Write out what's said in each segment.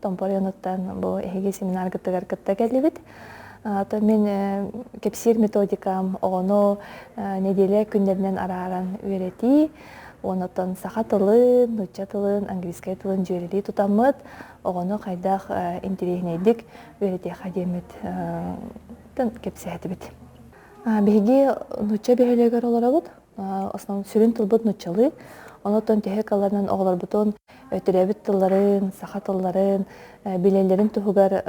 Томпорионуттан бу эһиги семинар гыттыгар кытта келибит. Мен кепсир методикам ону неделе күндеринен арааран үйрети. Онотон саха тылын, нучча тылын, английская тылын жүйрели тутаммыт. Ону кайдах интерегнейдик үйрети хадемит кепсиэтибит. Биһиги нучча бөһөлөгөр олорабыт. Основном сүрүн тылбыт нуччалы. Онотон техникаларынан оголорбутун өтүрәбит тылларын, саха тылларын, билелерин туһугар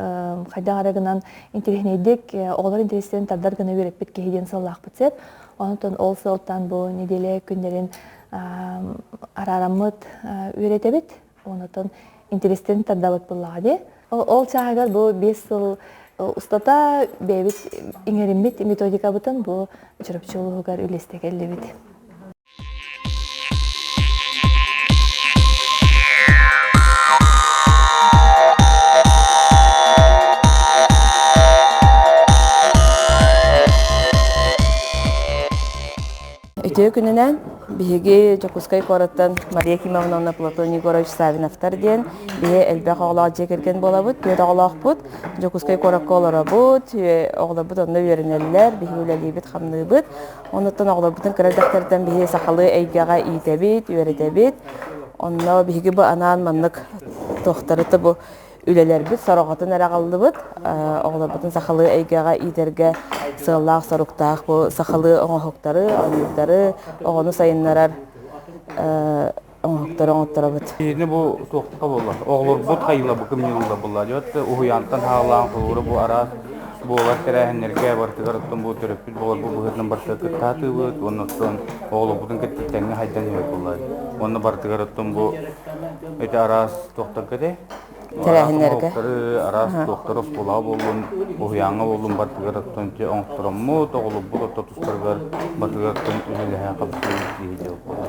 хайда арагынан интерегнейдик, оголор интерестерин тардар гына үйрөппит киһиден саллаахпыт сеп. Онотон ол сылтан бу неделе күндерин арараммыт үйрөтебит. Онотон интерестерин тардабыт буллаады. Ол чаагар бу 5 жыл устата бебит иңеримбит методика бутун бу журупчулугар үлестегелдебит. Өтө күнүнен биһиги Жокускай кораттан Мария Кимовна Платон Егорович Савиновтар ден бие элбек оглаак жекерген болабыт, бие оглаакпыт, Жокускай коракка олорабыт, оглабыт онна үйренеллер, биһи үлелибит хамныбыт, онуттан оглабытын кырардактардан биһи сахалы эйгага ийтебит, үйретебит, онна биһиги бу анаан маннык тохтарыты бу үлелербит, сорогатын эрагаллыбыт, оглабытын сахалы эйгага итерге сыллаах соруктаах бу сахалы оңохоктары, анылдары, оғону сайыннарар оңохоктары оңоттарабыт. Эне бу тоқтука болла. Оғлор бут хайла бу кымнылда болла. Жот уянтан хаалаан кылуру бу арас болар терәһеннәргә бартыгыртын бу төрөпүт болар бу быһытның бартыгы татыбыт, оннан оғлор бутын кеттәңне хайдан йөрөп болла. Онны бартыгыртын бу эте арас тоқтакыды. Терәһеннәргә. Арас тоқтырып була болун, уяңы болун бартыгыртын те оңтыраммы, тоғлор бу тотустаргар бартыгыртын үлеләһә кабысы диде болла.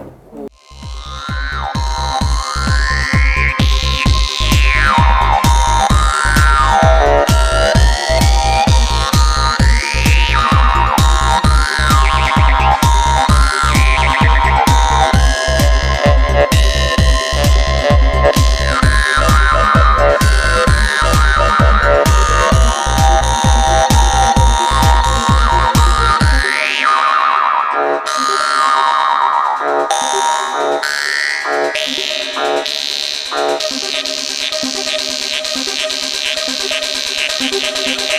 Thank you.